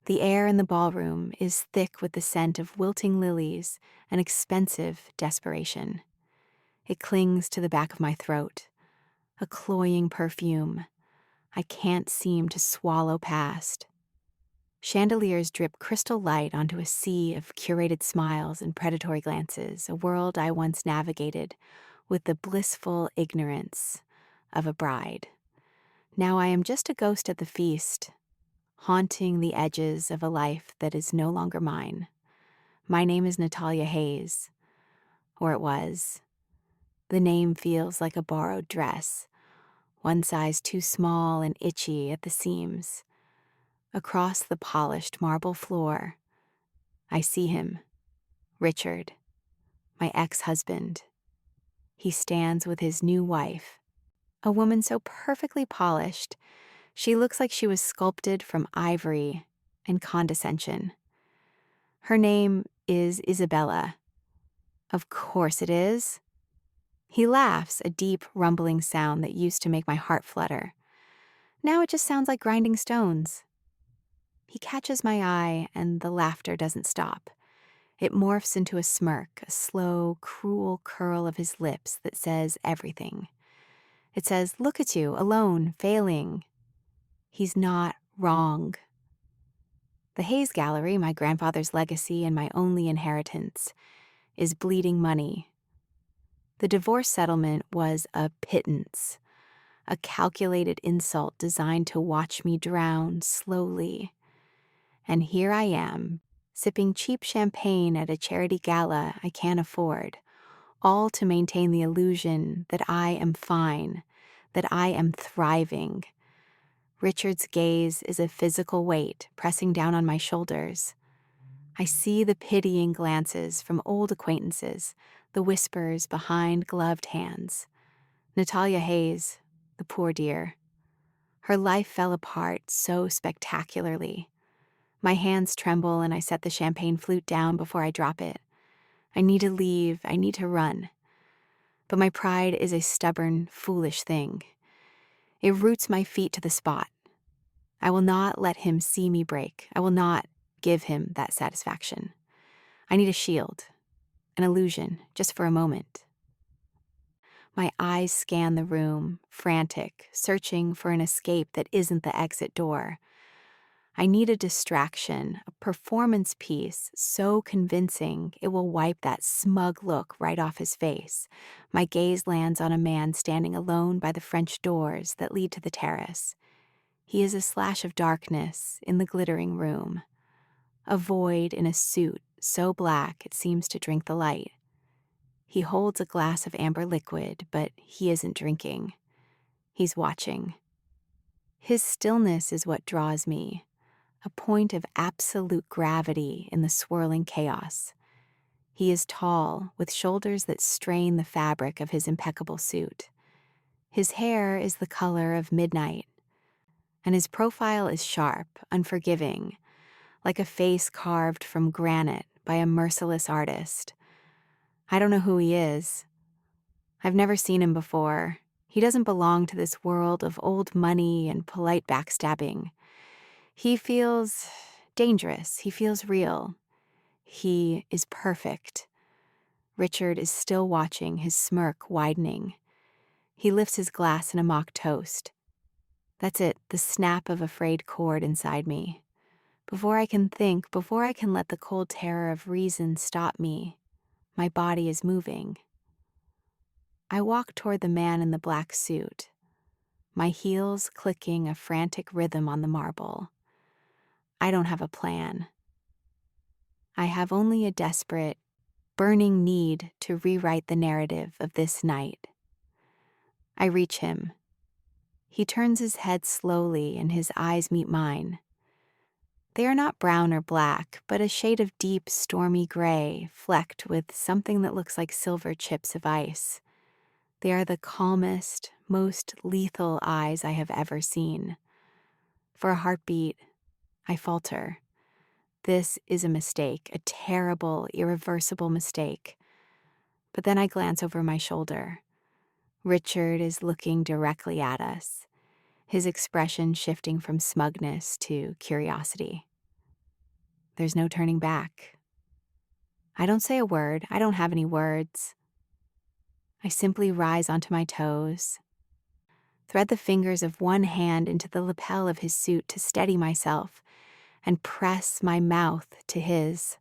The air in the ballroom is thick with the scent of wilting lilies and expensive desperation. It clings to the back of my throat, a cloying perfume I can't seem to swallow past. Chandeliers drip crystal light onto a sea of curated smiles and predatory glances, a world I once navigated with the blissful ignorance of a bride. Now I am just a ghost at the feast, haunting the edges of a life that is no longer mine. My name is Natalia Hayes, or it was. The name feels like a borrowed dress, one size too small and itchy at the seams. Across the polished marble floor, I see him, Richard, my ex-husband. He stands with his new wife, a woman so perfectly polished, she looks like she was sculpted from ivory and condescension. Her name is Isabella. Of course it is. He laughs, a deep, rumbling sound that used to make my heart flutter. Now it just sounds like grinding stones. He catches my eye, and the laughter doesn't stop. It morphs into a smirk, a slow, cruel curl of his lips that says everything. It says, "Look at you, alone, failing." He's not wrong. The Hayes Gallery, my grandfather's legacy and my only inheritance, is bleeding money. The divorce settlement was a pittance, a calculated insult designed to watch me drown slowly. And here I am, sipping cheap champagne at a charity gala I can't afford, all to maintain the illusion that I am fine, that I am thriving. Richard's gaze is a physical weight pressing down on my shoulders. I see the pitying glances from old acquaintances, the whispers behind gloved hands. Natalia Hayes, the poor dear. Her life fell apart so spectacularly. My hands tremble and I set the champagne flute down before I drop it. I need to leave, I need to run. But my pride is a stubborn, foolish thing. It roots my feet to the spot. I will not let him see me break. I will not give him that satisfaction. I need a shield, an illusion, just for a moment. My eyes scan the room, frantic, searching for an escape that isn't the exit door. I need a distraction, a performance piece so convincing it will wipe that smug look right off his face. My gaze lands on a man standing alone by the French doors that lead to the terrace. He is a slash of darkness in the glittering room, a void in a suit so black it seems to drink the light. He holds a glass of amber liquid, but he isn't drinking. He's watching. His stillness is what draws me. A point of absolute gravity in the swirling chaos. He is tall, with shoulders that strain the fabric of his impeccable suit. His hair is the color of midnight, and his profile is sharp, unforgiving, like a face carved from granite by a merciless artist. I don't know who he is. I've never seen him before. He doesn't belong to this world of old money and polite backstabbing. He feels dangerous. He feels real. He is perfect. Richard is still watching, his smirk widening. He lifts his glass in a mock toast. That's it, the snap of a frayed cord inside me. Before I can think, before I can let the cold terror of reason stop me, my body is moving. I walk toward the man in the black suit, my heels clicking a frantic rhythm on the marble. I don't have a plan. I have only a desperate, burning need to rewrite the narrative of this night. I reach him. He turns his head slowly and his eyes meet mine. They are not brown or black, but a shade of deep, stormy gray, flecked with something that looks like silver chips of ice. They are the calmest, most lethal eyes I have ever seen. For a heartbeat, I falter. This is a mistake, a terrible, irreversible mistake. But then I glance over my shoulder. Richard is looking directly at us, his expression shifting from smugness to curiosity. There's no turning back. I don't say a word. I don't have any words. I simply rise onto my toes, thread the fingers of one hand into the lapel of his suit to steady myself, and press my mouth to his.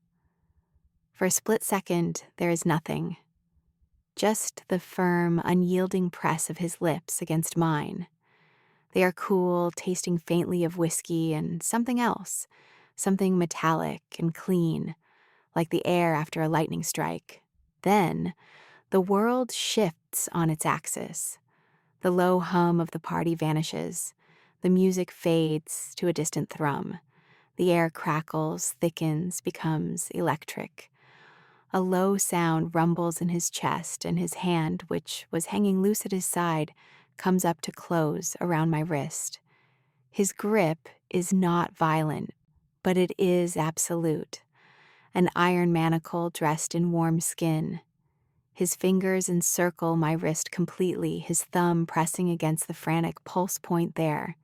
For a split second, there is nothing. Just the firm, unyielding press of his lips against mine. They are cool, tasting faintly of whiskey and something else, something metallic and clean, like the air after a lightning strike. Then, the world shifts on its axis. The low hum of the party vanishes. The music fades to a distant thrum. The air crackles, thickens, becomes electric. A low sound rumbles in his chest, and his hand, which was hanging loose at his side, comes up to close around my wrist. His grip is not violent, but it is absolute. An iron manacle dressed in warm skin. His fingers encircle my wrist completely, his thumb pressing against the frantic pulse point there.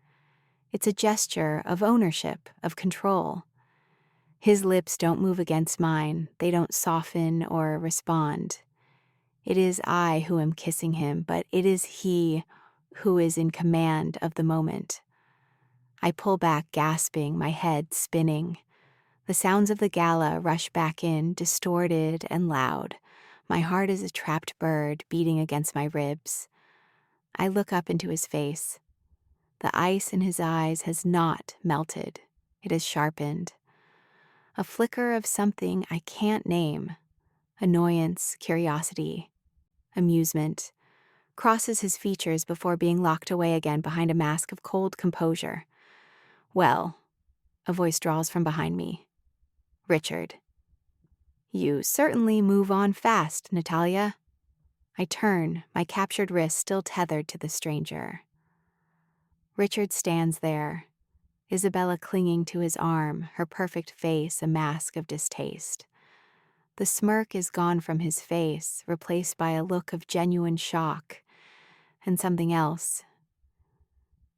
It's a gesture of ownership, of control. His lips don't move against mine. They don't soften or respond. It is I who am kissing him, but it is he who is in command of the moment. I pull back, gasping, my head spinning. The sounds of the gala rush back in, distorted and loud. My heart is a trapped bird beating against my ribs. I look up into his face. The ice in his eyes has not melted. It has sharpened. A flicker of something I can't name, annoyance, curiosity, amusement, crosses his features before being locked away again behind a mask of cold composure. Well, a voice drawls from behind me. Richard. You certainly move on fast, Natalia. I turn, my captured wrist still tethered to the stranger. Richard stands there, Isabella clinging to his arm, her perfect face a mask of distaste. The smirk is gone from his face, replaced by a look of genuine shock, and something else.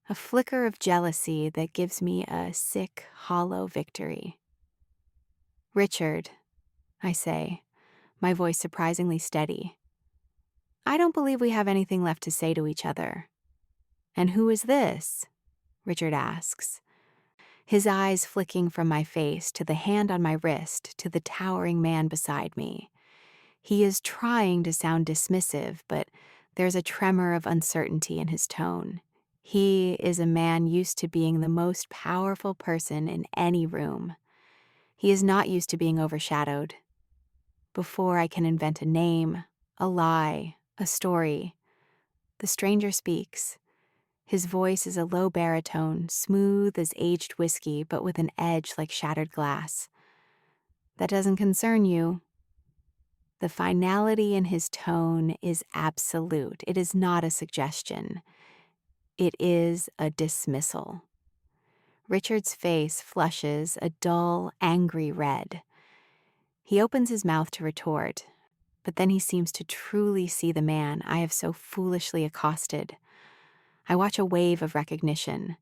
A flicker of jealousy that gives me a sick, hollow victory. Richard, I say, my voice surprisingly steady. I don't believe we have anything left to say to each other. And who is this? Richard asks, his eyes flicking from my face to the hand on my wrist to the towering man beside me. He is trying to sound dismissive, but there's a tremor of uncertainty in his tone. He is a man used to being the most powerful person in any room. He is not used to being overshadowed. Before I can invent a name, a lie, a story, the stranger speaks. His voice is a low baritone, smooth as aged whiskey, but with an edge like shattered glass. That doesn't concern you. The finality in his tone is absolute. It is not a suggestion. It is a dismissal. Richard's face flushes a dull, angry red. He opens his mouth to retort, but then he seems to truly see the man I have so foolishly accosted. I watch a wave of recognition,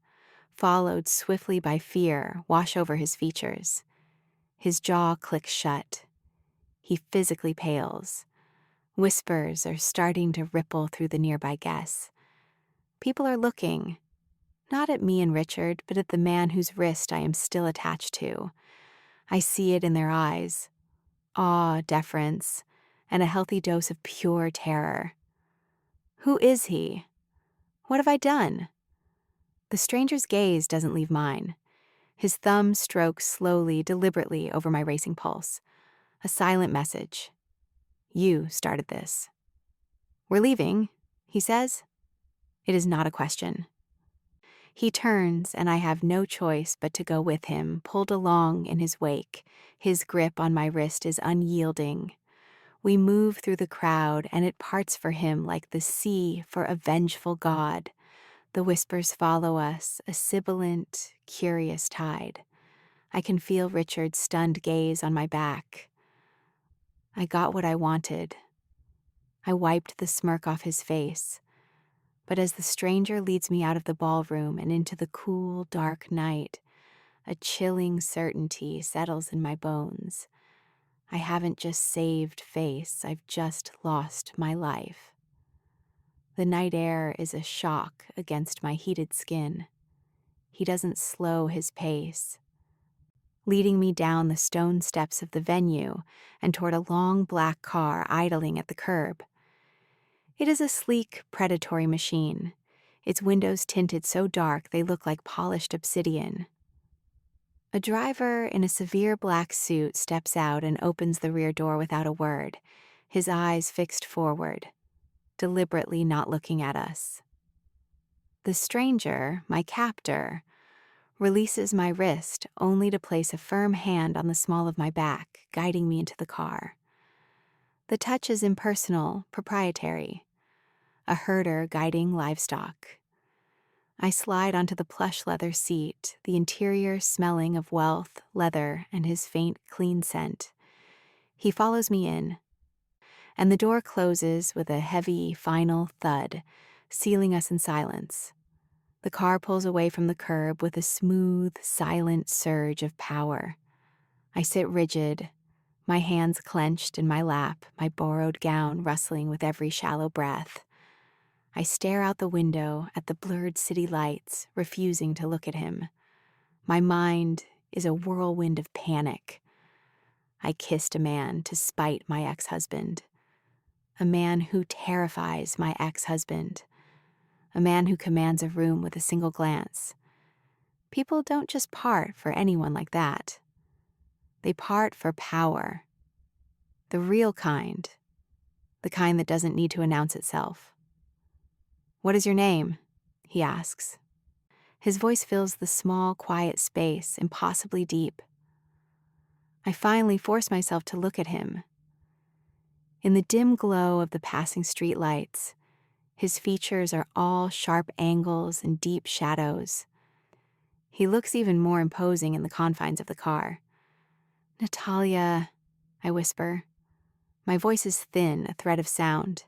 followed swiftly by fear, wash over his features. His jaw clicks shut. He physically pales. Whispers are starting to ripple through the nearby guests. People are looking, not at me and Richard, but at the man whose wrist I am still attached to. I see it in their eyes. Awe, deference, and a healthy dose of pure terror. Who is he? What have I done? The stranger's gaze doesn't leave mine. His thumb strokes slowly, deliberately over my racing pulse. A silent message. You started this. We're leaving, he says. It is not a question. He turns, and I have no choice but to go with him, pulled along in his wake. His grip on my wrist is unyielding. We move through the crowd, and it parts for him like the sea for a vengeful god. The whispers follow us, a sibilant, curious tide. I can feel Richard's stunned gaze on my back. I got what I wanted. I wiped the smirk off his face. But as the stranger leads me out of the ballroom and into the cool, dark night, A chilling certainty settles in my bones. I haven't just saved face, I've just lost my life. The night air is a shock against my heated skin. He doesn't slow his pace, leading me down the stone steps of the venue and toward a long black car idling at the curb. It is a sleek, predatory machine, its windows tinted so dark they look like polished obsidian. A driver in a severe black suit steps out and opens the rear door without a word, his eyes fixed forward, deliberately not looking at us. The stranger, my captor, releases my wrist only to place a firm hand on the small of my back, guiding me into the car. The touch is impersonal, proprietary, a herder guiding livestock. I slide onto the plush leather seat, the interior smelling of wealth, leather, and his faint, clean scent. He follows me in, and the door closes with a heavy, final thud, sealing us in silence. The car pulls away from the curb with a smooth, silent surge of power. I sit rigid, my hands clenched in my lap, my borrowed gown rustling with every shallow breath. I stare out the window at the blurred city lights, refusing to look at him. My mind is a whirlwind of panic. I kissed a man to spite my ex-husband. A man who terrifies my ex-husband. A man who commands a room with a single glance. People don't just part for anyone like that. They part for power. The real kind. The kind that doesn't need to announce itself. "What is your name?" he asks. His voice fills the small, quiet space, impossibly deep. I finally force myself to look at him. In the dim glow of the passing street lights, his features are all sharp angles and deep shadows. He looks even more imposing in the confines of the car. "Natalia," I whisper. My voice is thin, a thread of sound.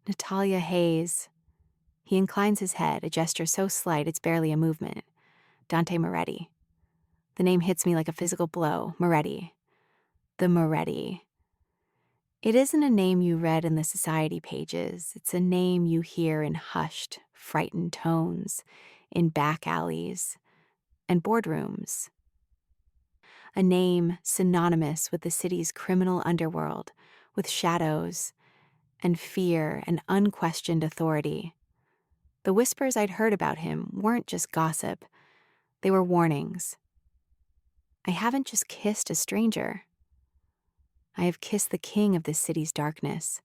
"Natalia Hayes." He inclines his head, a gesture so slight it's barely a movement. "Dante Moretti." The name hits me like a physical blow. Moretti. The Moretti. It isn't a name you read in the society pages. It's a name you hear in hushed, frightened tones, in back alleys and boardrooms. A name synonymous with the city's criminal underworld, with shadows and fear and unquestioned authority. The whispers I'd heard about him weren't just gossip. They were warnings. I haven't just kissed a stranger. I have kissed the king of this city's darkness,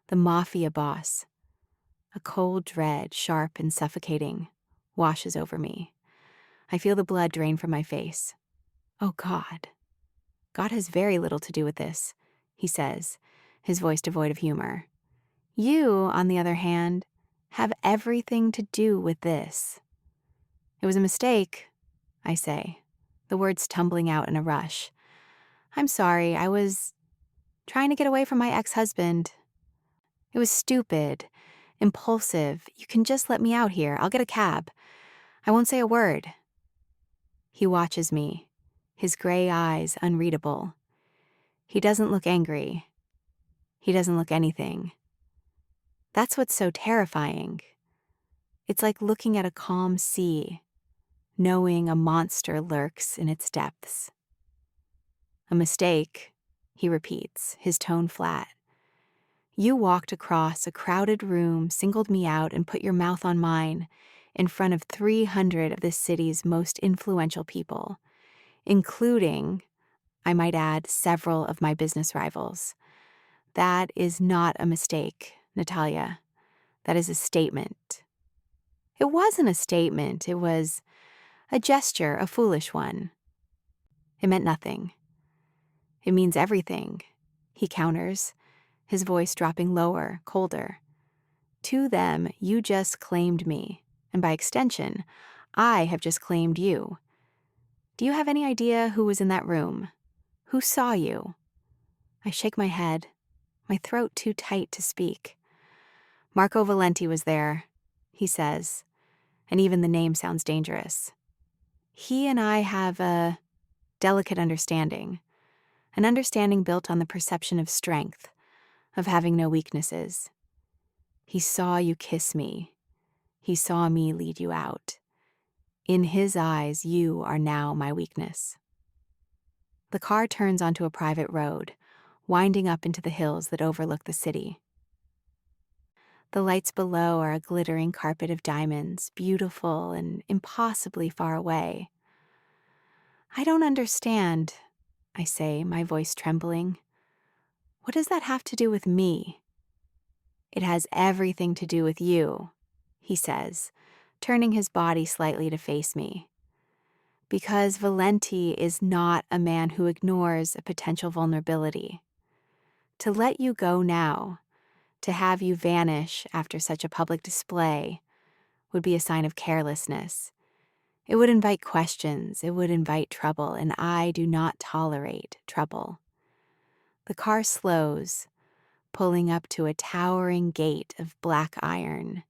the Mafia boss. A cold dread, sharp and suffocating, washes over me. I feel the blood drain from my face. "Oh, God. God has very little to do with this," he says, his voice devoid of humor. "You, on the other hand, have everything to do with this." "It was a mistake," I say, the words tumbling out in a rush. "I'm sorry, I was trying to get away from my ex-husband. It was stupid, impulsive. You can just let me out here. I'll get a cab. I won't say a word." He watches me, his gray eyes unreadable. He doesn't look angry. He doesn't look anything. That's what's so terrifying. It's like looking at a calm sea, knowing a monster lurks in its depths. "A mistake," he repeats, his tone flat. "You walked across a crowded room, singled me out, and put your mouth on mine in front of 300 of this city's most influential people, including, I might add, several of my business rivals. That is not a mistake, Natalia. That is a statement." It wasn't a statement. It was a gesture, a foolish one. It meant nothing. "It means everything," he counters, his voice dropping lower, colder. "To them, you just claimed me, and by extension, I have just claimed you. Do you have any idea who was in that room? Who saw you?" I shake my head, my throat too tight to speak. "Marco Valenti was there," he says, and even the name sounds dangerous. He and I have a delicate understanding, an understanding built on the perception of strength, of having no weaknesses. He saw you kiss me. He saw me lead you out. In his eyes, you are now my weakness. The car turns onto a private road, winding up into the hills that overlook the city. The lights below are a glittering carpet of diamonds, beautiful and impossibly far away. I don't understand, I say, my voice trembling. What does that have to do with me? It has everything to do with you, he says, turning his body slightly to face me. Because Valenti is not a man who ignores a potential vulnerability. To let you go now, to have you vanish after such a public display, would be a sign of carelessness. It would invite questions, it would invite trouble, and I do not tolerate trouble. The car slows, pulling up to a towering gate of black iron.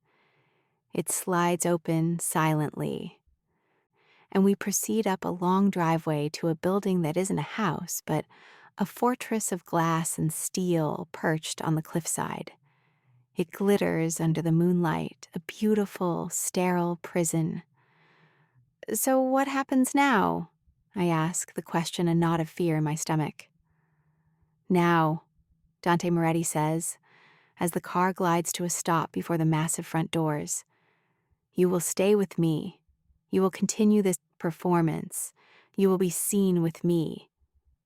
It slides open silently, and we proceed up a long driveway to a building that isn't a house, but a fortress of glass and steel perched on the cliffside. It glitters under the moonlight, a beautiful, sterile prison. So what happens now? I ask, the question a knot of fear in my stomach. Now, Dante Moretti says, as the car glides to a stop before the massive front doors. You will stay with me. You will continue this performance. You will be seen with me.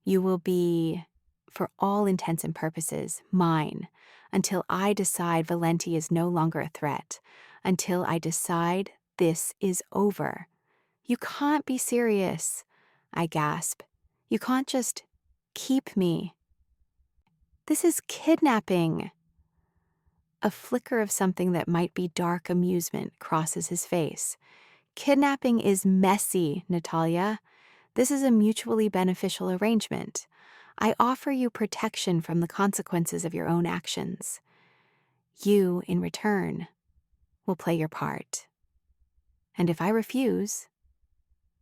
You will be, for all intents and purposes, mine, until I decide Valenti is no longer a threat, until I decide this is over. You can't be serious, I gasp. You can't just keep me. This is kidnapping. A flicker of something that might be dark amusement crosses his face. Kidnapping is messy, Natalia. This is a mutually beneficial arrangement. I offer you protection from the consequences of your own actions. You, in return, will play your part. And if I refuse,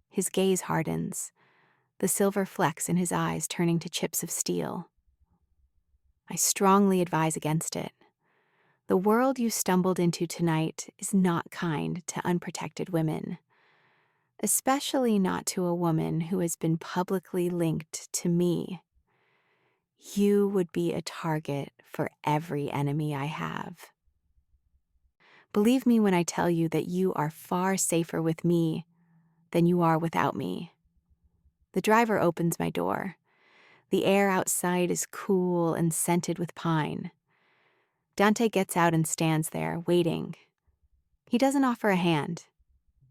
his gaze hardens, the silver flecks in his eyes turning to chips of steel. I strongly advise against it. The world you stumbled into tonight is not kind to unprotected women, especially not to a woman who has been publicly linked to me. You would be a target for every enemy I have. Believe me when I tell you that you are far safer with me than you are without me. The driver opens my door. The air outside is cool and scented with pine. Dante gets out and stands there, waiting. He doesn't offer a hand.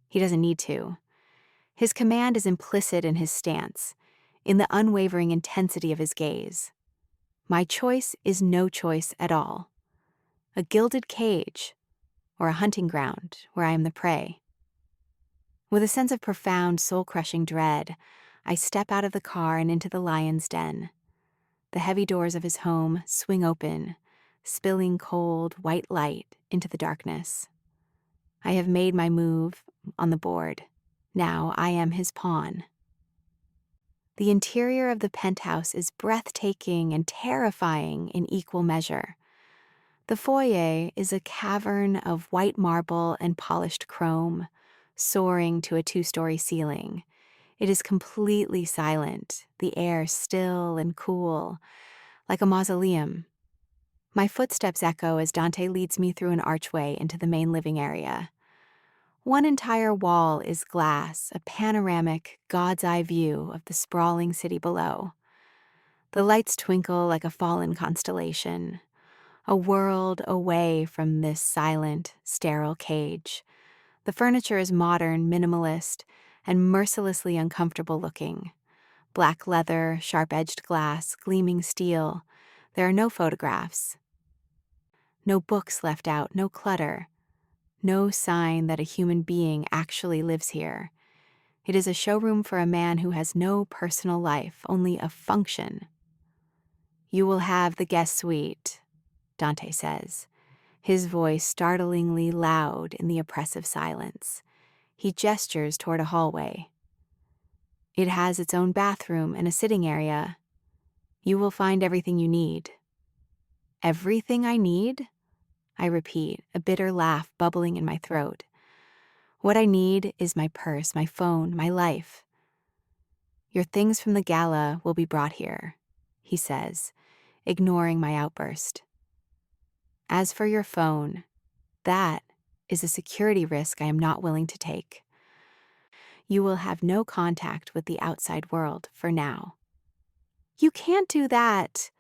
He doesn't need to. His command is implicit in his stance, in the unwavering intensity of his gaze. My choice is no choice at all. A gilded cage, or a hunting ground where I am the prey. With a sense of profound, soul-crushing dread, I step out of the car and into the lion's den. The heavy doors of his home swing open, spilling cold, white light into the darkness. I have made my move on the board. Now I am his pawn. The interior of the penthouse is breathtaking and terrifying in equal measure. The foyer is a cavern of white marble and polished chrome, soaring to a 2-story ceiling. It is completely silent, the air still and cool, like a mausoleum. My footsteps echo as Dante leads me through an archway into the main living area. One entire wall is glass, a panoramic, God's eye view of the sprawling city below. The lights twinkle like a fallen constellation, a world away from this silent, sterile cage. The furniture is modern, minimalist, and mercilessly uncomfortable looking. Black leather, sharp-edged glass, gleaming steel. There are no photographs. No books left out, no clutter. No sign that a human being actually lives here. It is a showroom for a man who has no personal life, only a function. You will have the guest suite, Dante says, his voice startlingly loud in the oppressive silence. He gestures toward a hallway. It has its own bathroom and a sitting area. You will find everything you need." "Everything I need?" I repeat, a bitter laugh bubbling in my throat. "What I need is my purse, my phone, my life." "Your things from the gala will be brought here," he says, ignoring my outburst. "As for your phone, that is a security risk I am not willing to take. You will have no contact with the outside world for now." "You can't do that."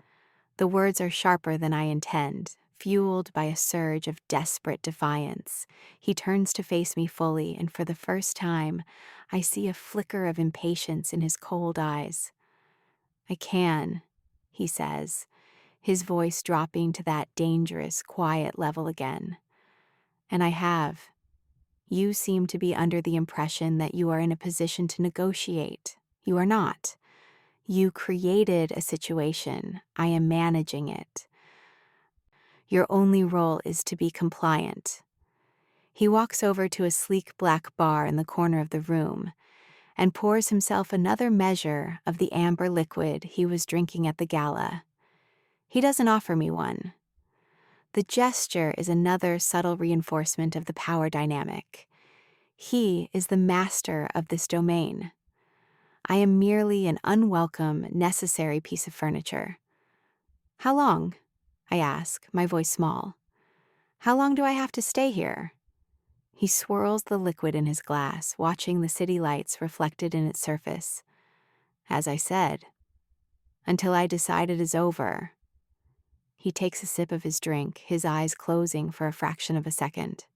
The words are sharper than I intend, fueled by a surge of desperate defiance. He turns to face me fully, and for the first time, I see a flicker of impatience in his cold eyes. "I can," he says, his voice dropping to that dangerous, quiet level again. "And I have. You seem to be under the impression that you are in a position to negotiate. You are not. You created a situation. I am managing it. Your only role is to be compliant." He walks over to a sleek black bar in the corner of the room and pours himself another measure of the amber liquid he was drinking at the gala. He doesn't offer me one. The gesture is another subtle reinforcement of the power dynamic. He is the master of this domain. I am merely an unwelcome, necessary piece of furniture. "How long?" I ask, my voice small. "How long do I have to stay here?" He swirls the liquid in his glass, watching the city lights reflected in its surface. "As I said, until I decide it is over." He takes a sip of his drink, his eyes closing for a fraction of a second.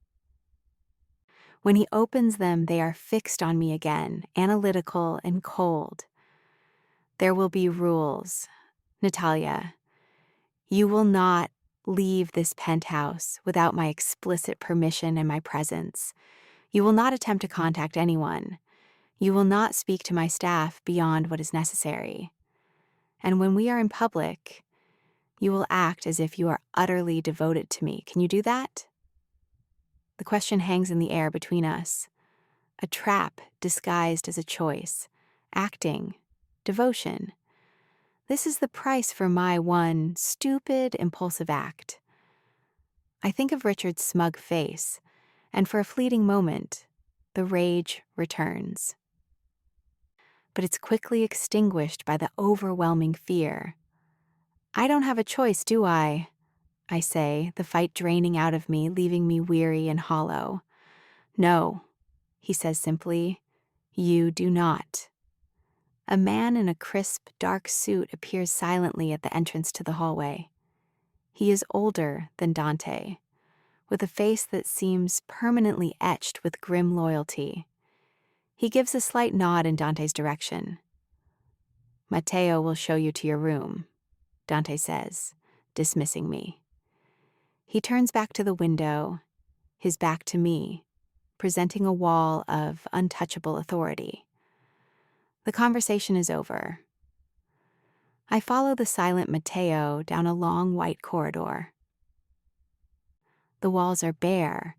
When he opens them, they are fixed on me again, analytical and cold. "There will be rules. Natalia, you will not leave this penthouse without my explicit permission and my presence. You will not attempt to contact anyone. You will not speak to my staff beyond what is necessary. And when we are in public, you will act as if you are utterly devoted to me. Can you do that?" The question hangs in the air between us. A trap disguised as a choice. Acting. Devotion. This is the price for my one stupid, impulsive act. I think of Richard's smug face, and for a fleeting moment, the rage returns. But it's quickly extinguished by the overwhelming fear. "I don't have a choice, do I?" I say, the fight draining out of me, leaving me weary and hollow. "No," he says simply, "you do not." A man in a crisp, dark suit appears silently at the entrance to the hallway. He is older than Dante, with a face that seems permanently etched with grim loyalty. He gives a slight nod in Dante's direction. "Matteo will show you to your room," Dante says, dismissing me. He turns back to the window, his back to me, presenting a wall of untouchable authority. The conversation is over. I follow the silent Matteo down a long white corridor. The walls are bare,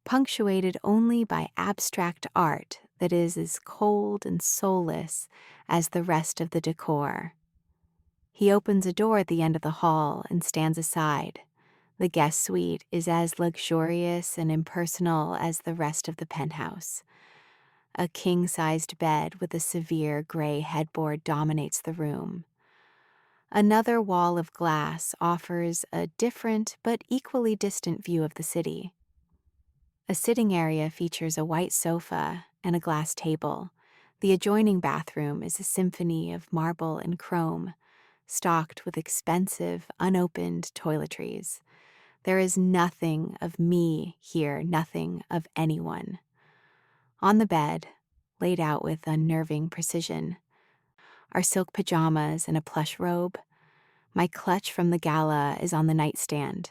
punctuated only by abstract art that is as cold and soulless as the rest of the decor. He opens a door at the end of the hall and stands aside. The guest suite is as luxurious and impersonal as the rest of the penthouse. A king-sized bed with a severe gray headboard dominates the room. Another wall of glass offers a different but equally distant view of the city. A sitting area features a white sofa and a glass table. The adjoining bathroom is a symphony of marble and chrome, stocked with expensive, unopened toiletries. There is nothing of me here, nothing of anyone. On the bed, laid out with unnerving precision, are silk pajamas and a plush robe. My clutch from the gala is on the nightstand.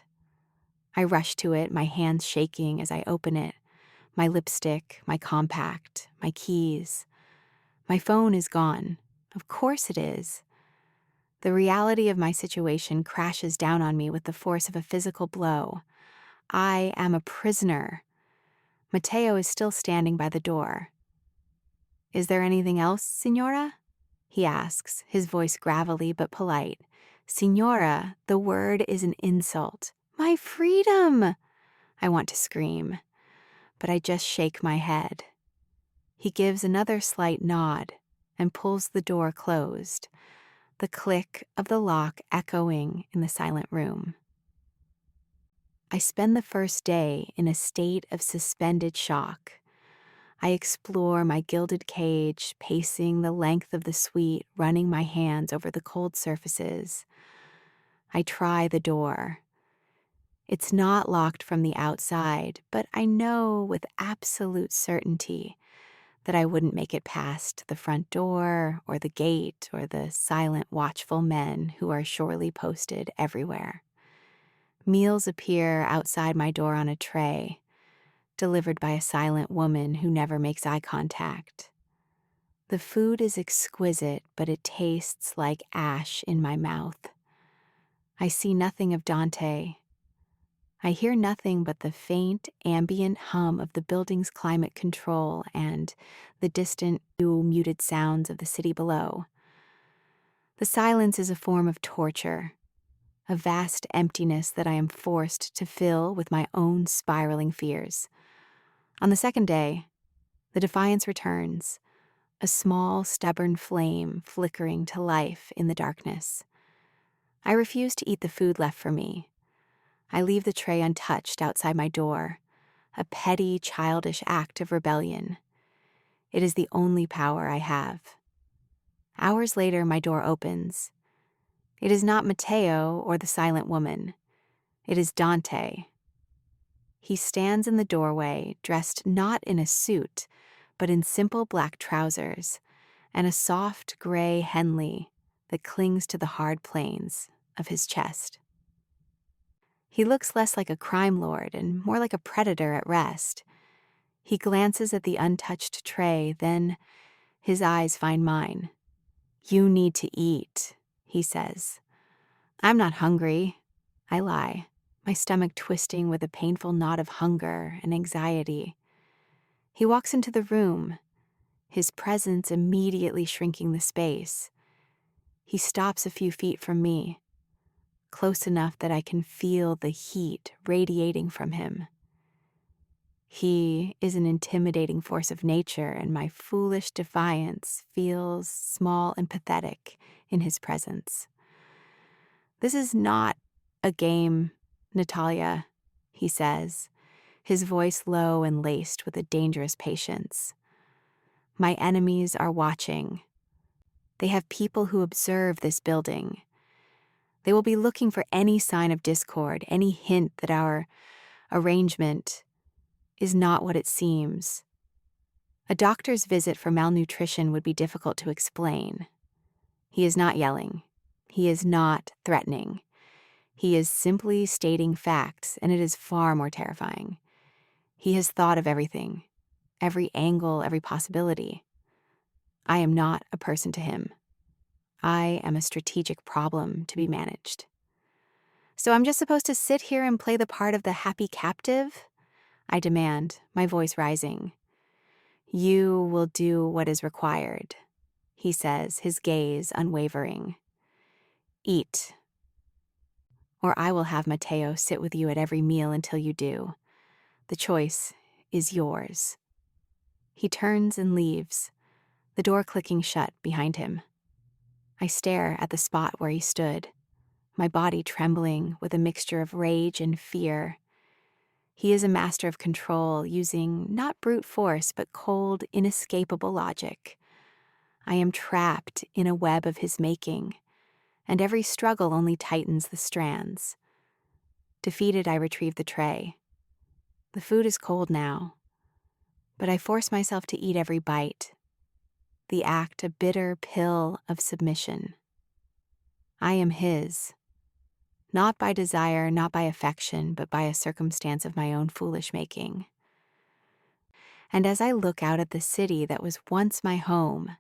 I rush to it, my hands shaking as I open it. My lipstick, my compact, my keys. My phone is gone. Of course it is. The reality of my situation crashes down on me with the force of a physical blow. I am a prisoner. Matteo is still standing by the door. Is there anything else, Signora? He asks, his voice gravelly but polite. Signora, the word is an insult. My freedom! I want to scream, but I just shake my head. He gives another slight nod and pulls the door closed, the click of the lock echoing in the silent room. I spend the first day in a state of suspended shock. I explore my gilded cage, pacing the length of the suite, running my hands over the cold surfaces. I try the door. It's not locked from the outside, but I know with absolute certainty that I wouldn't make it past the front door or the gate or the silent, watchful men who are surely posted everywhere. Meals appear outside my door on a tray, delivered by a silent woman who never makes eye contact. The food is exquisite, but it tastes like ash in my mouth. I see nothing of Dante. I hear nothing but the faint, ambient hum of the building's climate control and the distant, muted sounds of the city below. The silence is a form of torture, a vast emptiness that I am forced to fill with my own spiraling fears. On the second day, the defiance returns, a small, stubborn flame flickering to life in the darkness. I refuse to eat the food left for me. I leave the tray untouched outside my door, a petty, childish act of rebellion. It is the only power I have. Hours later, my door opens. It is not Matteo or the silent woman. It is Dante. He stands in the doorway, dressed not in a suit, but in simple black trousers and a soft gray Henley that clings to the hard planes of his chest. He looks less like a crime lord and more like a predator at rest. He glances at the untouched tray, then his eyes find mine. You need to eat, he says. I'm not hungry. I lie, my stomach twisting with a painful knot of hunger and anxiety. He walks into the room, his presence immediately shrinking the space. He stops a few feet from me, close enough that I can feel the heat radiating from him. He is an intimidating force of nature, and my foolish defiance feels small and pathetic in his presence. This is not a game, Natalia, he says, his voice low and laced with a dangerous patience. My enemies are watching. They have people who observe this building. They will be looking for any sign of discord, any hint that our arrangement is not what it seems. A doctor's visit for malnutrition would be difficult to explain. He is not yelling. He is not threatening. He is simply stating facts, and it is far more terrifying. He has thought of everything, every angle, every possibility. I am not a person to him. I am a strategic problem to be managed. So I'm just supposed to sit here and play the part of the happy captive? I demand, my voice rising. You will do what is required, he says, his gaze unwavering. Eat, or I will have Matteo sit with you at every meal until you do. The choice is yours. He turns and leaves, the door clicking shut behind him. I stare at the spot where he stood, my body trembling with a mixture of rage and fear. He is a master of control, using not brute force, but cold, inescapable logic. I am trapped in a web of his making, and every struggle only tightens the strands. Defeated, I retrieve the tray. The food is cold now, but I force myself to eat every bite, the act a bitter pill of submission. I am his, not by desire, not by affection, but by a circumstance of my own foolish making. And as I look out at the city that was once my home,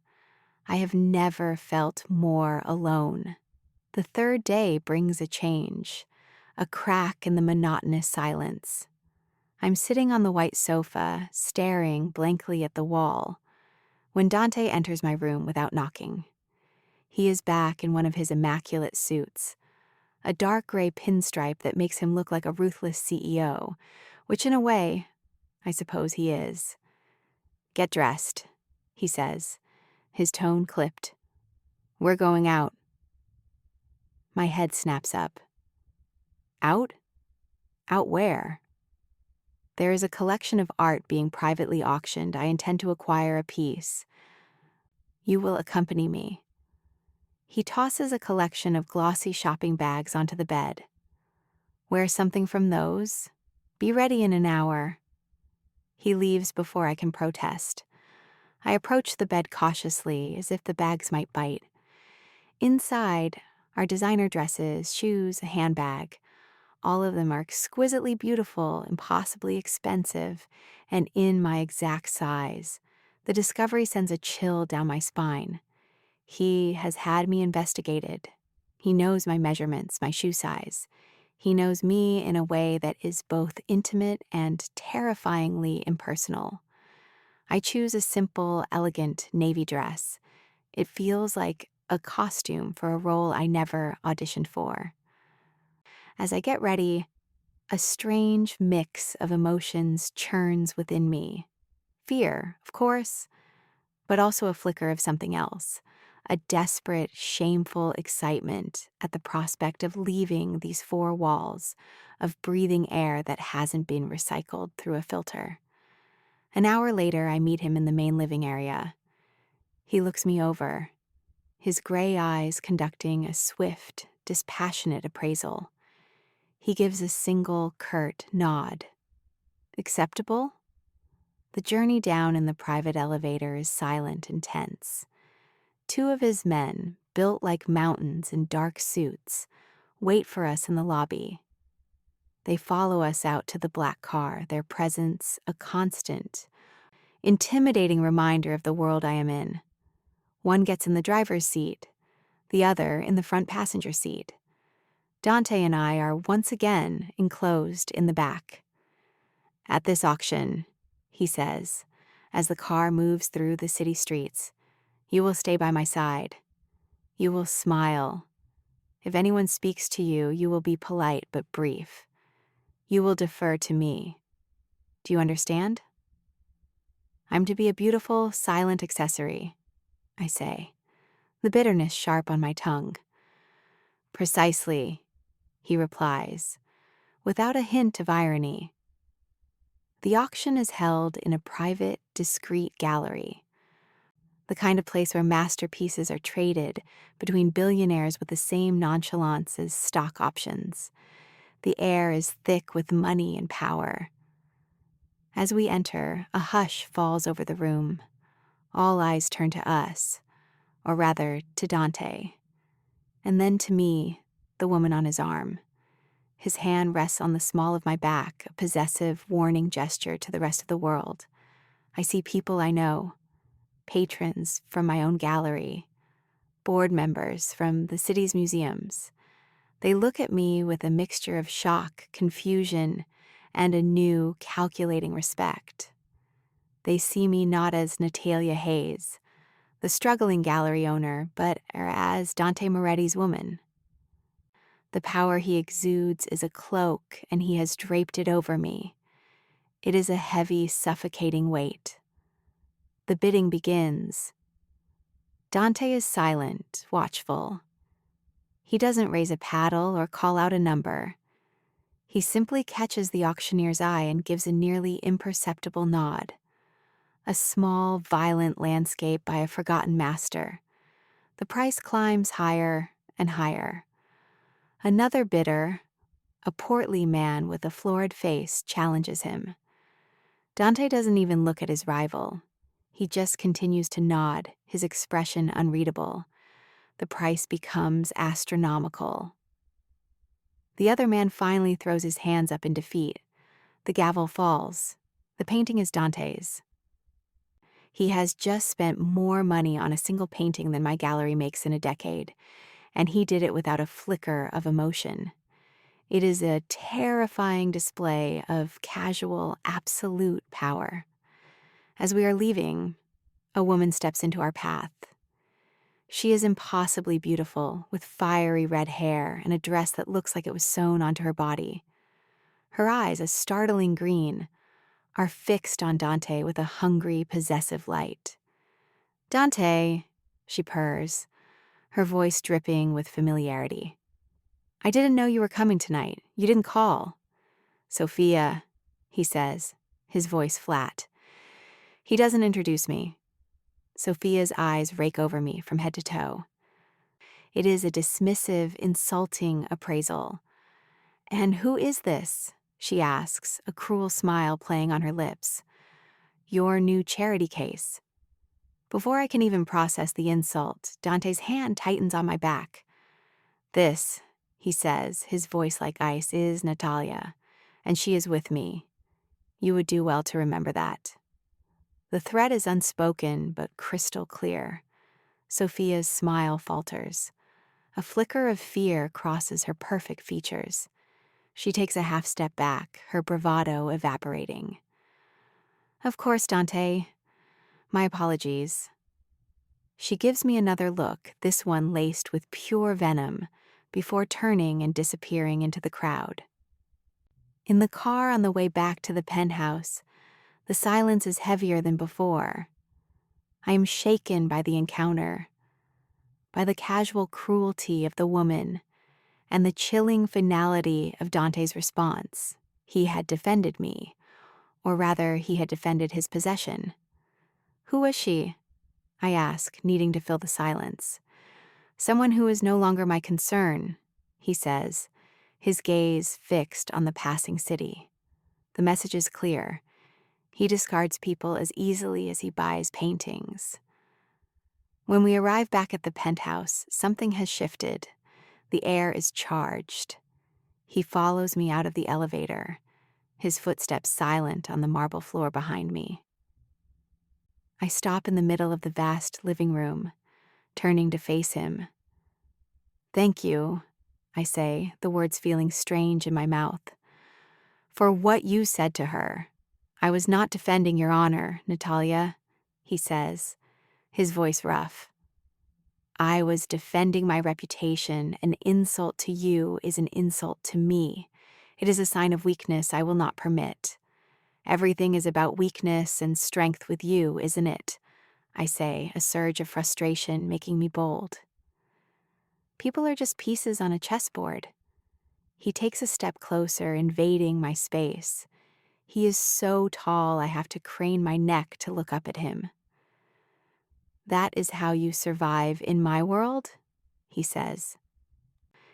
I have never felt more alone. The third day brings a change, a crack in the monotonous silence. I'm sitting on the white sofa, staring blankly at the wall, when Dante enters my room without knocking. He is back in one of his immaculate suits, a dark gray pinstripe that makes him look like a ruthless CEO, which in a way, I suppose he is. "Get dressed," he says, his tone clipped. "We're going out." My head snaps up. Out? Out where? There is a collection of art being privately auctioned. I intend to acquire a piece. You will accompany me. He tosses a collection of glossy shopping bags onto the bed. Wear something from those. Be ready in an hour. He leaves before I can protest. I approach the bed cautiously, as if the bags might bite. Inside are designer dresses, shoes, a handbag. All of them are exquisitely beautiful, impossibly expensive, and in my exact size. The discovery sends a chill down my spine. He has had me investigated. He knows my measurements, my shoe size. He knows me in a way that is both intimate and terrifyingly impersonal. I choose a simple, elegant navy dress. It feels like a costume for a role I never auditioned for. As I get ready, a strange mix of emotions churns within me. Fear, of course, but also a flicker of something else. A desperate, shameful excitement at the prospect of leaving these four walls, of breathing air that hasn't been recycled through a filter. An hour later, I meet him in the main living area. He looks me over, his gray eyes conducting a swift, dispassionate appraisal. He gives a single, curt nod. Acceptable? The journey down in the private elevator is silent and tense. Two of his men, built like mountains in dark suits, wait for us in the lobby. They follow us out to the black car, their presence a constant, intimidating reminder of the world I am in. One gets in the driver's seat, the other in the front passenger seat. Dante and I are once again enclosed in the back. "At this auction," he says, as the car moves through the city streets, "you will stay by my side. You will smile. If anyone speaks to you, you will be polite but brief. You will defer to me. Do you understand?" "I'm to be a beautiful, silent accessory," I say, the bitterness sharp on my tongue. "Precisely," he replies, without a hint of irony. The auction is held in a private, discreet gallery, the kind of place where masterpieces are traded between billionaires with the same nonchalance as stock options. The air is thick with money and power. As we enter, a hush falls over the room. All eyes turn to us, or rather, to Dante, and then to me, the woman on his arm. His hand rests on the small of my back, a possessive, warning gesture to the rest of the world. I see people I know, patrons from my own gallery, board members from the city's museums. They look at me with a mixture of shock, confusion, and a new, calculating respect. They see me not as Natalia Hayes, the struggling gallery owner, but as Dante Moretti's woman. The power he exudes is a cloak, and he has draped it over me. It is a heavy, suffocating weight. The bidding begins. Dante is silent, watchful. He doesn't raise a paddle or call out a number. He simply catches the auctioneer's eye and gives a nearly imperceptible nod. A small, violent landscape by a forgotten master. The price climbs higher and higher. Another bidder, a portly man with a florid face, challenges him. Dante doesn't even look at his rival. He just continues to nod, his expression unreadable. The price becomes astronomical. The other man finally throws his hands up in defeat. The gavel falls. The painting is Dante's. He has just spent more money on a single painting than my gallery makes in a decade, and he did it without a flicker of emotion. It is a terrifying display of casual, absolute power. As we are leaving, A woman steps into our path. She is impossibly beautiful, with fiery red hair and a dress that looks like it was sewn onto her body. Her eyes, a startling green, are fixed on Dante with a hungry, possessive light. "Dante," she purrs, her voice dripping with familiarity. "I didn't know you were coming tonight. You didn't call." "Sophia," he says, his voice flat. He doesn't introduce me. Sophia's eyes rake over me from head to toe. It is a dismissive, insulting appraisal. "And who is this?" she asks, a cruel smile playing on her lips. "Your new charity case." Before I can even process the insult, Dante's hand tightens on my back. "This," he says, his voice like ice, "is Natalia, and she is with me. You would do well to remember that." The threat is unspoken, but crystal clear. Sophia's smile falters. A flicker of fear crosses her perfect features. She takes a half step back, her bravado evaporating. "Of course, Dante. My apologies." She gives me another look, this one laced with pure venom, before turning and disappearing into the crowd. In the car on the way back to the penthouse, the silence is heavier than before. I am shaken by the encounter, by the casual cruelty of the woman, and the chilling finality of Dante's response. He had defended me, or rather, he had defended his possession. "Who was she?" I ask, needing to fill the silence. "Someone who is no longer my concern," he says, his gaze fixed on the passing city. The message is clear. He discards people as easily as he buys paintings. When we arrive back at the penthouse, something has shifted. The air is charged. He follows me out of the elevator, his footsteps silent on the marble floor behind me. I stop in the middle of the vast living room, turning to face him. "Thank you," I say, the words feeling strange in my mouth, "for what you said to her. I was not defending your honor, Natalia," he says, his voice rough. "I was defending my reputation. An insult to you is an insult to me. It is a sign of weakness I will not permit. Everything is about weakness and strength with you, isn't it?" I say, a surge of frustration making me bold. "People are just pieces on a chessboard." He takes a step closer, invading my space. He is so tall I have to crane my neck to look up at him. "That is how you survive in my world?" he says.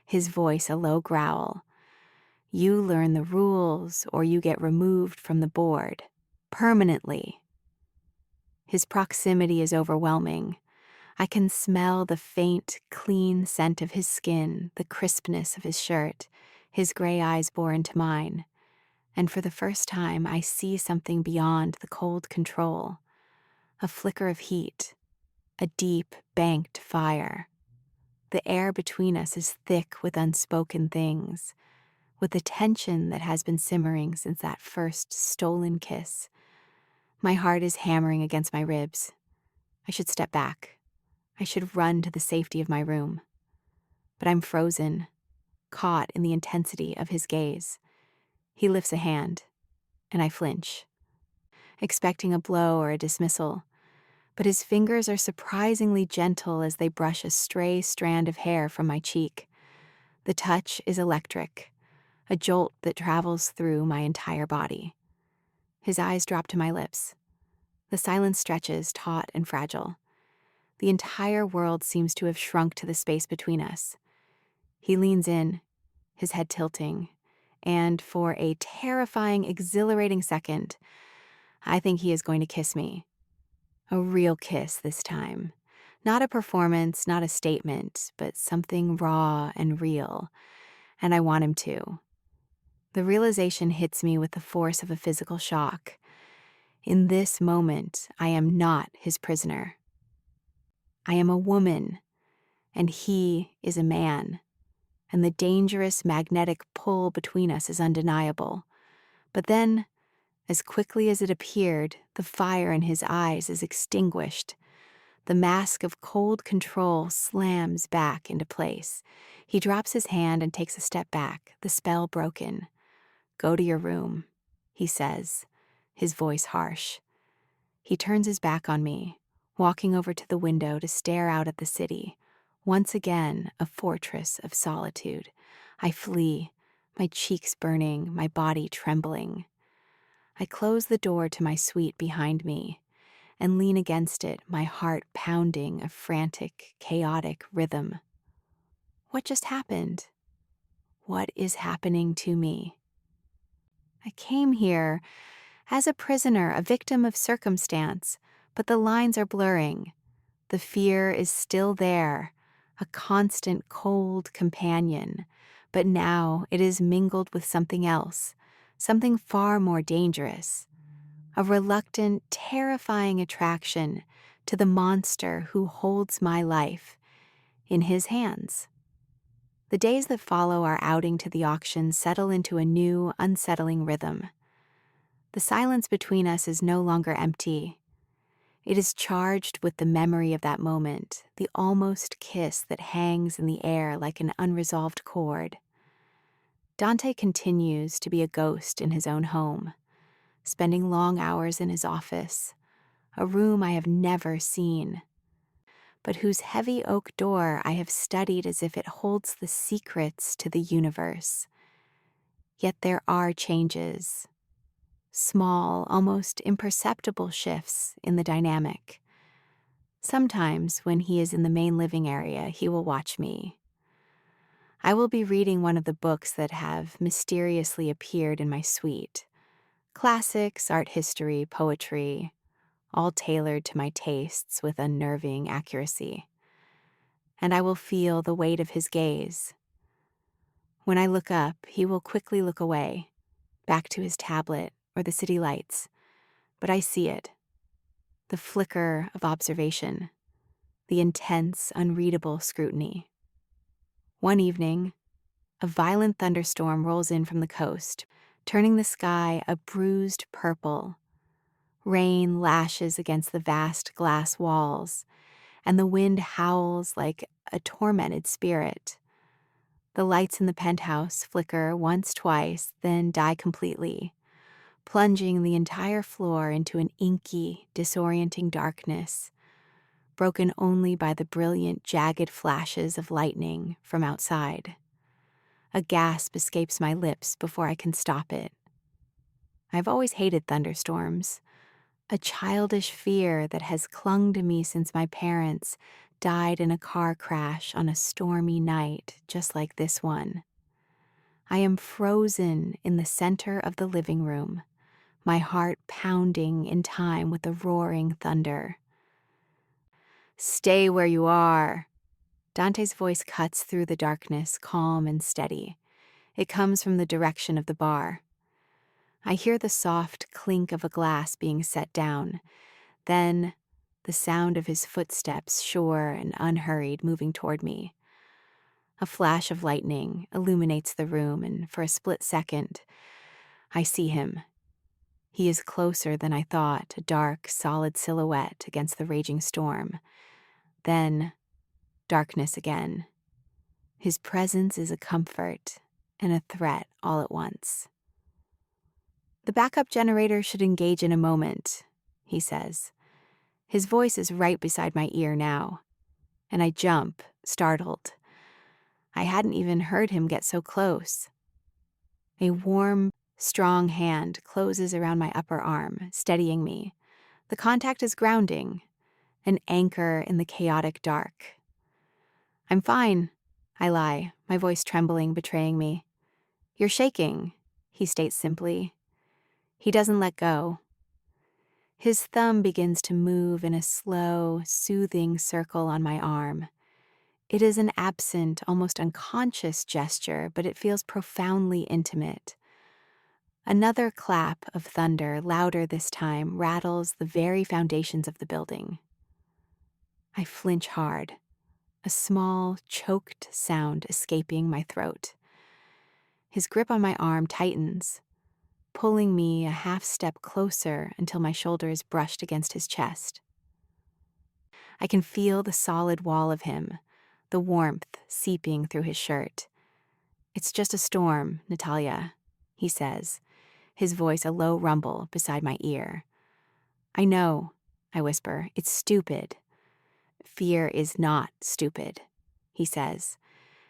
His voice a low growl. "You learn the rules or you get removed from the board. Permanently." His proximity is overwhelming. I can smell the faint, clean scent of his skin, the crispness of his shirt, his gray eyes bore into mine. And for the first time, I see something beyond the cold control. A flicker of heat, a deep, banked fire. The air between us is thick with unspoken things, with the tension that has been simmering since that first stolen kiss. My heart is hammering against my ribs. I should step back. I should run to the safety of my room. But I'm frozen, caught in the intensity of his gaze. He lifts a hand, and I flinch, expecting a blow or a dismissal. But his fingers are surprisingly gentle as they brush a stray strand of hair from my cheek. The touch is electric, a jolt that travels through my entire body. His eyes drop to my lips. The silence stretches, taut and fragile. The entire world seems to have shrunk to the space between us. He leans in, his head tilting, and for a terrifying, exhilarating second, I think he is going to kiss me. A real kiss this time. Not a performance, not a statement, but something raw and real. And I want him to. The realization hits me with the force of a physical shock. In this moment, I am not his prisoner. I am a woman, and he is a man. And the dangerous magnetic pull between us is undeniable. But then, As quickly as it appeared, the fire in his eyes is extinguished. The mask of cold control slams back into place. He drops his hand and takes a step back, the spell broken. "Go to your room," he says, his voice harsh. He turns his back on me, walking over to the window to stare out at the city, once again a fortress of solitude. I flee, my cheeks burning, my body trembling. I close the door to my suite behind me and lean against it, my heart pounding a frantic, chaotic rhythm. What just happened? What is happening to me? I came here as a prisoner, a victim of circumstance, but the lines are blurring. The fear is still there, a constant cold companion, but now it is mingled with something else, something far more dangerous. A reluctant, terrifying attraction to the monster who holds my life in his hands. The days that follow our outing to the auction settle into a new, unsettling rhythm. The silence between us is no longer empty. It is charged with the memory of that moment, the almost kiss that hangs in the air like an unresolved chord. Dante continues to be a ghost in his own home, spending long hours in his office, a room I have never seen, but whose heavy oak door I have studied as if it holds the secrets to the universe. Yet there are changes, small, almost imperceptible shifts in the dynamic. Sometimes, when he is in the main living area, he will watch me. I will be reading one of the books that have mysteriously appeared in my suite. Classics, art history, poetry, all tailored to my tastes with unnerving accuracy. And I will feel the weight of his gaze. When I look up, he will quickly look away, back to his tablet or the city lights. But I see it. The flicker of observation. The intense, unreadable scrutiny. One evening, a violent thunderstorm rolls in from the coast, turning the sky a bruised purple. Rain lashes against the vast glass walls, and the wind howls like a tormented spirit. The lights in the penthouse flicker once, twice, then die completely, plunging the entire floor into an inky, disorienting darkness, broken only by the brilliant, jagged flashes of lightning from outside. A gasp escapes my lips before I can stop it. I've always hated thunderstorms, a childish fear that has clung to me since my parents died in a car crash on a stormy night just like this one. I am frozen in the center of the living room, my heart pounding in time with the roaring thunder. "Stay where you are." Dante's voice cuts through the darkness, calm and steady. It comes from the direction of the bar. I hear the soft clink of a glass being set down, then the sound of his footsteps, sure and unhurried, moving toward me. A flash of lightning illuminates the room, and for a split second, I see him. He is closer than I thought, a dark, solid silhouette against the raging storm. Then, darkness again. His presence is a comfort and a threat all at once. "The backup generator should engage in a moment," he says. His voice is right beside my ear now, and I jump, startled. I hadn't even heard him get so close. A warm, strong hand closes around my upper arm, steadying me. The contact is grounding, an anchor in the chaotic dark. "I'm fine," I lie, my voice trembling, betraying me. "You're shaking," he states simply. He doesn't let go. His thumb begins to move in a slow, soothing circle on my arm. It is an absent, almost unconscious gesture, but it feels profoundly intimate. Another clap of thunder, louder this time, rattles the very foundations of the building. I flinch hard, a small, choked sound escaping my throat. His grip on my arm tightens. pulling me a half step closer until my shoulders brushed against his chest. I can feel the solid wall of him, the warmth seeping through his shirt. "It's just a storm, Natalia," he says, his voice a low rumble beside my ear. "I know," I whisper, "it's stupid." "Fear is not stupid," he says,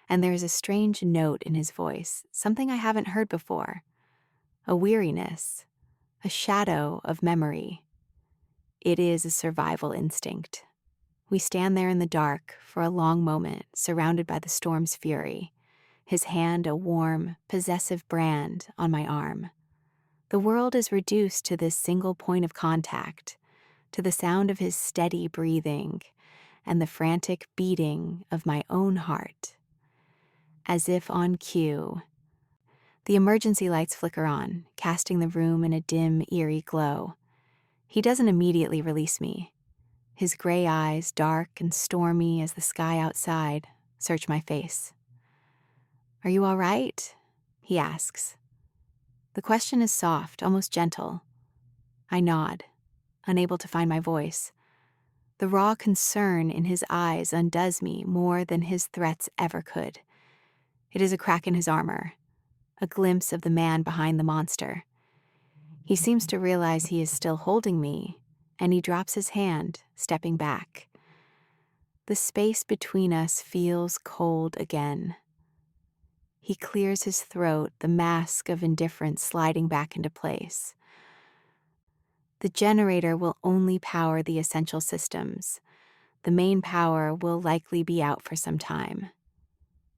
and there is a strange note in his voice, something I haven't heard before. A weariness, a shadow of memory. It is a survival instinct. We stand there in the dark for a long moment, surrounded by the storm's fury, his hand a warm, possessive brand on my arm. The world is reduced to this single point of contact, to the sound of his steady breathing and the frantic beating of my own heart. As if on cue, the emergency lights flicker on, casting the room in a dim, eerie glow. He doesn't immediately release me. His gray eyes, dark and stormy as the sky outside, search my face. "Are you all right?" he asks. The question is soft, almost gentle. I nod, unable to find my voice. The raw concern in his eyes undoes me more than his threats ever could. It is a crack in his armor, a glimpse of the man behind the monster. He seems to realize he is still holding me, and he drops his hand, stepping back. The space between us feels cold again. He clears his throat, the mask of indifference sliding back into place. The generator will only power the essential systems. The main power will likely be out for some time.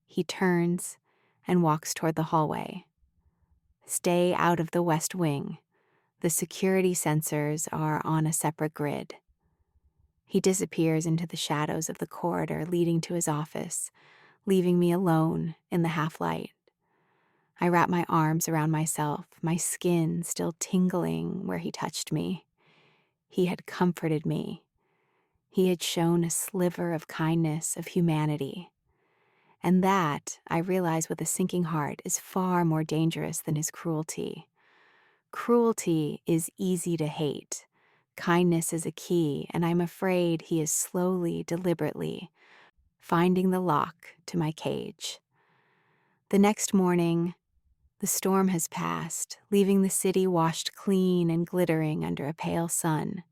He turns and walks toward the hallway. "Stay out of the West Wing. The security sensors are on a separate grid." He disappears into the shadows of the corridor leading to his office, leaving me alone in the half-light. I wrap my arms around myself, my skin still tingling where he touched me. He had comforted me. He had shown a sliver of kindness, of humanity. And that, I realize with a sinking heart, is far more dangerous than his cruelty. Cruelty is easy to hate. Kindness is a key, and I'm afraid he is slowly, deliberately finding the lock to my cage. The next morning, the storm has passed, leaving the city washed clean and glittering under a pale sun.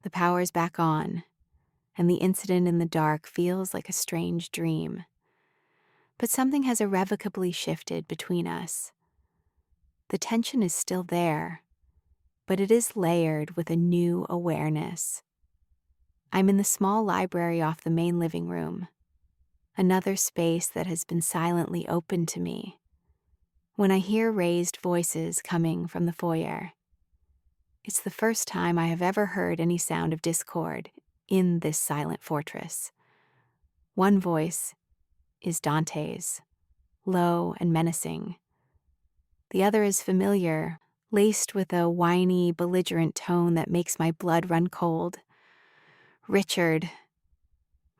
The power's back on, and the incident in the dark feels like a strange dream. But something has irrevocably shifted between us. The tension is still there, but it is layered with a new awareness. I'm in the small library off the main living room, another space that has been silently open to me. When I hear raised voices coming from the foyer, it's the first time I have ever heard any sound of discord in this silent fortress. One voice is Dante's, low and menacing. The other is familiar, laced with a whiny, belligerent tone that makes my blood run cold. "Richard."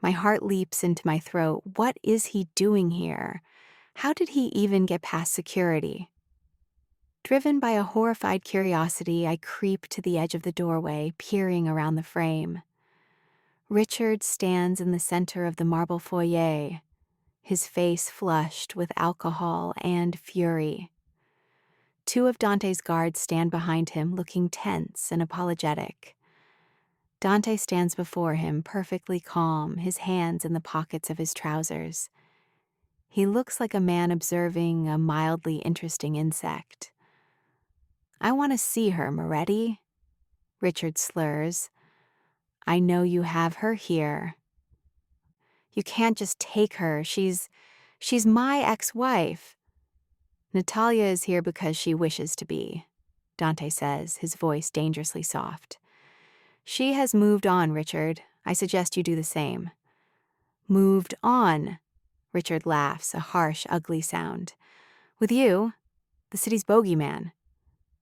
My heart leaps into my throat. What is he doing here? How did he even get past security? Driven by a horrified curiosity, I creep to the edge of the doorway, peering around the frame. Richard stands in the center of the marble foyer, his face flushed with alcohol and fury. Two of Dante's guards stand behind him, looking tense and apologetic. Dante stands before him, perfectly calm, his hands in the pockets of his trousers. He looks like a man observing a mildly interesting insect. "I want to see her, Moretti," Richard slurs. "I know you have her here." "You can't just take her. She's my ex-wife." "Natalia is here because she wishes to be," Dante says, his voice dangerously soft. "She has moved on, Richard. I suggest you do the same." "Moved on," Richard laughs, a harsh, ugly sound. "With you, the city's bogeyman.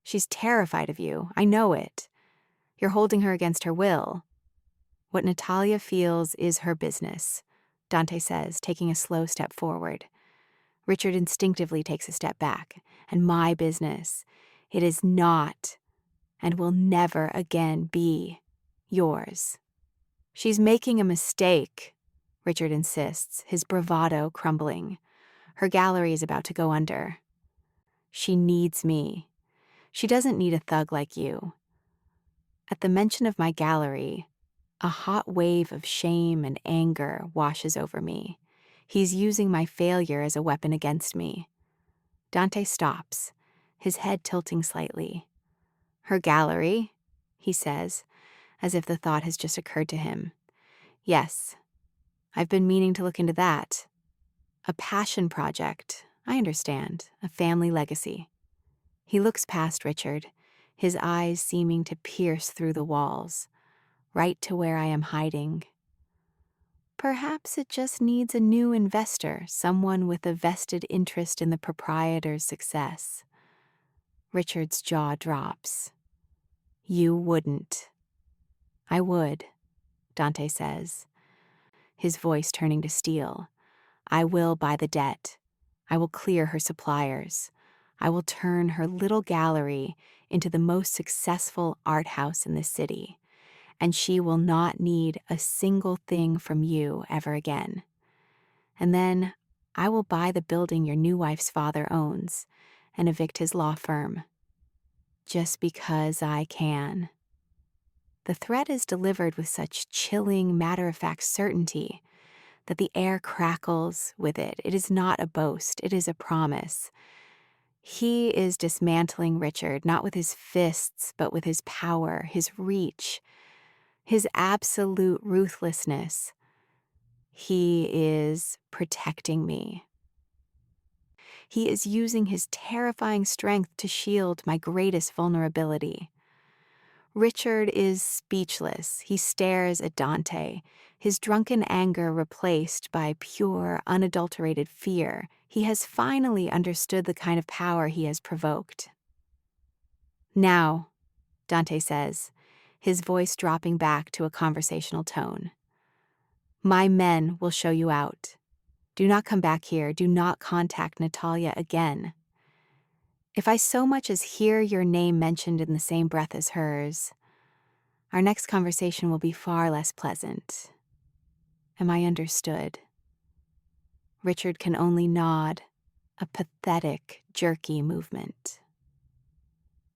She's terrified of you. I know it. You're holding her against her will. What Natalia feels is her business," Dante says, taking a slow step forward. Richard instinctively takes a step back. "And my business. It is not and will never again be yours. She's making a mistake, Richard insists, his bravado crumbling. Her gallery is about to go under. She needs me. She doesn't need a thug like you. At the mention of my gallery, a hot wave of shame and anger washes over me. He's using my failure as a weapon against me. Dante stops, his head tilting slightly. Her gallery, he says, as if the thought has just occurred to him. Yes, I've been meaning to look into that. A passion project, I understand, a family legacy. He looks past Richard, his eyes seeming to pierce through the walls, right to where I am hiding. Perhaps it just needs a new investor, someone with a vested interest in the proprietor's success. Richard's jaw drops. You wouldn't. I would, Dante says, his voice turning to steel. I will buy the debt. I will clear her suppliers. I will turn her little gallery into the most successful art house in the city, and she will not need a single thing from you ever again. And then I will buy the building your new wife's father owns and evict his law firm. Just because I can. The threat is delivered with such chilling, matter-of-fact certainty that the air crackles with it. It is not a boast, it is a promise. He is dismantling Richard, not with his fists, but with his power, his reach, his absolute ruthlessness. He is protecting me. He is using his terrifying strength to shield my greatest vulnerability. Richard is speechless. He stares at Dante, his drunken anger replaced by pure, unadulterated fear. He has finally understood the kind of power he has provoked. Now, Dante says, his voice dropping back to a conversational tone. My men will show you out. Do not come back here. Do not contact Natalia again. If I so much as hear your name mentioned in the same breath as hers, our next conversation will be far less pleasant. Am I understood? Richard can only nod, a pathetic, jerky movement.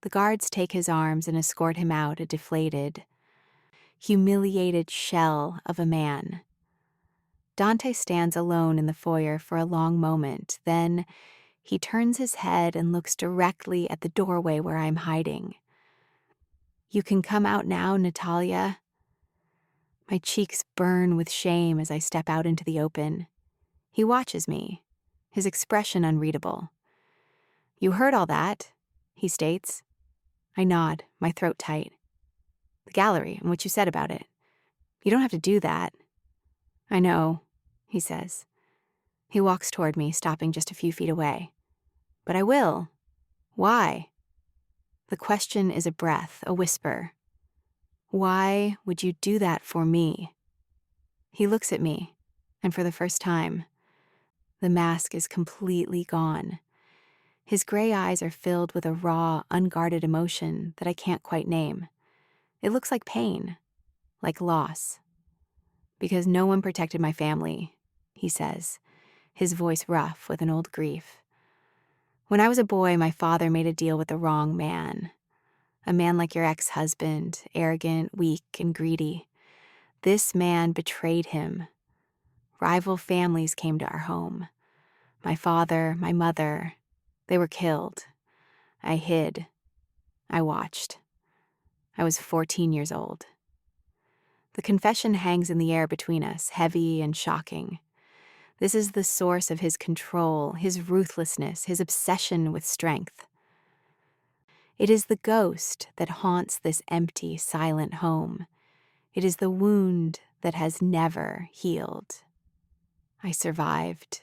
The guards take his arms and escort him out, a deflated, humiliated shell of a man. Dante stands alone in the foyer for a long moment. Then he turns his head and looks directly at the doorway where I'm hiding. You can come out now, Natalia. My cheeks burn with shame as I step out into the open. He watches me, his expression unreadable. You heard all that, he states. I nod, my throat tight. The gallery and what you said about it. You don't have to do that. I know, he says. He walks toward me, stopping just a few feet away. But I will. Why? The question is a breath, a whisper. Why would you do that for me? He looks at me, and for the first time, the mask is completely gone. His gray eyes are filled with a raw, unguarded emotion that I can't quite name. It looks like pain, like loss. Because no one protected my family, he says, his voice rough with an old grief. When I was a boy, my father made a deal with the wrong man. A man like your ex-husband, arrogant, weak, and greedy. This man betrayed him. Rival families came to our home. My father, my mother, they were killed. I hid. I watched. I was 14 years old. The confession hangs in the air between us, heavy and shocking. This is the source of his control, his ruthlessness, his obsession with strength. It is the ghost that haunts this empty, silent home. It is the wound that has never healed. I survived,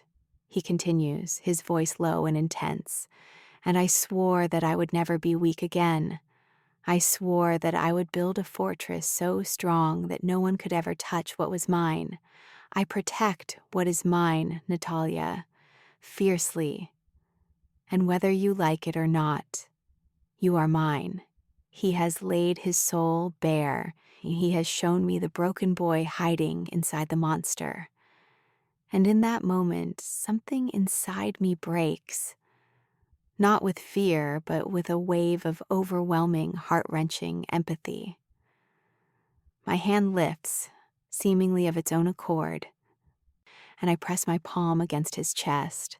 he continues, his voice low and intense, and I swore that I would never be weak again. I swore that I would build a fortress so strong that no one could ever touch what was mine. I protect what is mine, Natalia, fiercely. And whether you like it or not, You are mine. He has laid his soul bare. He has shown me the broken boy hiding inside the monster. And in that moment, something inside me breaks. Not with fear, but with a wave of overwhelming, heart-wrenching empathy. My hand lifts, seemingly of its own accord, and I press my palm against his chest.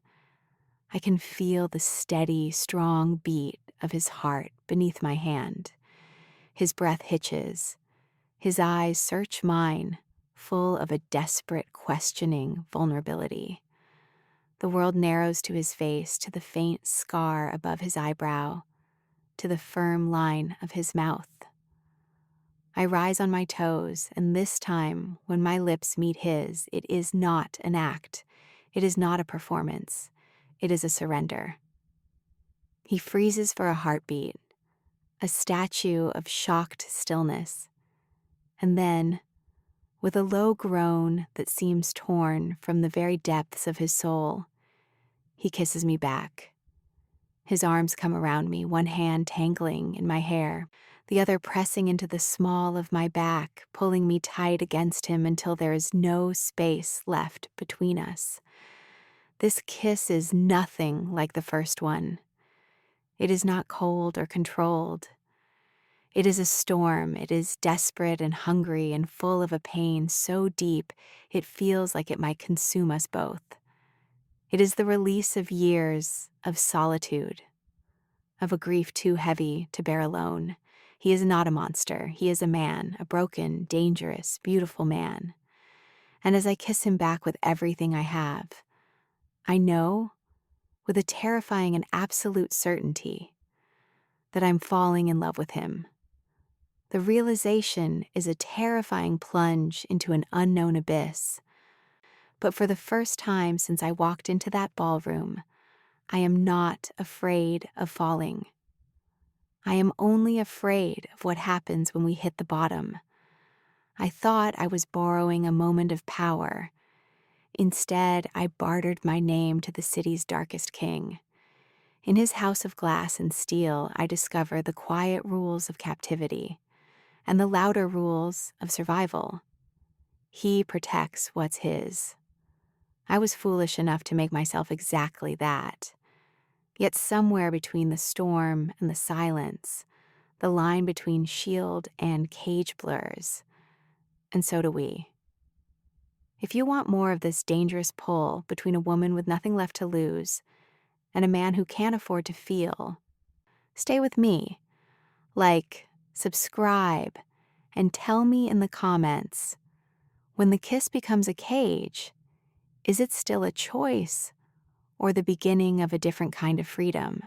I can feel the steady, strong beat of his heart beneath my hand. His breath hitches. His eyes search mine, full of a desperate, questioning vulnerability. The world narrows to his face, to the faint scar above his eyebrow, to the firm line of his mouth. I rise on my toes, and this time, when my lips meet his, it is not an act. It is not a performance. It is a surrender. He freezes for a heartbeat, a statue of shocked stillness. And then, with a low groan that seems torn from the very depths of his soul, he kisses me back. His arms come around me, one hand tangling in my hair, the other pressing into the small of my back, pulling me tight against him until there is no space left between us. This kiss is nothing like the first one. It is not cold or controlled. It is a storm. It is desperate and hungry and full of a pain so deep it feels like it might consume us both. It is the release of years of solitude, of a grief too heavy to bear alone. He is not a monster. He is a man, a broken, dangerous, beautiful man. And as I kiss him back with everything I have, I know, with a terrifying and absolute certainty, that I'm falling in love with him. The realization is a terrifying plunge into an unknown abyss. But for the first time since I walked into that ballroom, I am not afraid of falling. I am only afraid of what happens when we hit the bottom. I thought I was borrowing a moment of power. Instead, I bartered my name to the city's darkest king. In his house of glass and steel, I discover the quiet rules of captivity and the louder rules of survival. He protects what's his. I was foolish enough to make myself exactly that. Yet somewhere between the storm and the silence, the line between shield and cage blurs, and so do we. If you want more of this dangerous pull between a woman with nothing left to lose and a man who can't afford to feel, stay with me. Like, subscribe, and tell me in the comments, when the kiss becomes a cage, is it still a choice or the beginning of a different kind of freedom?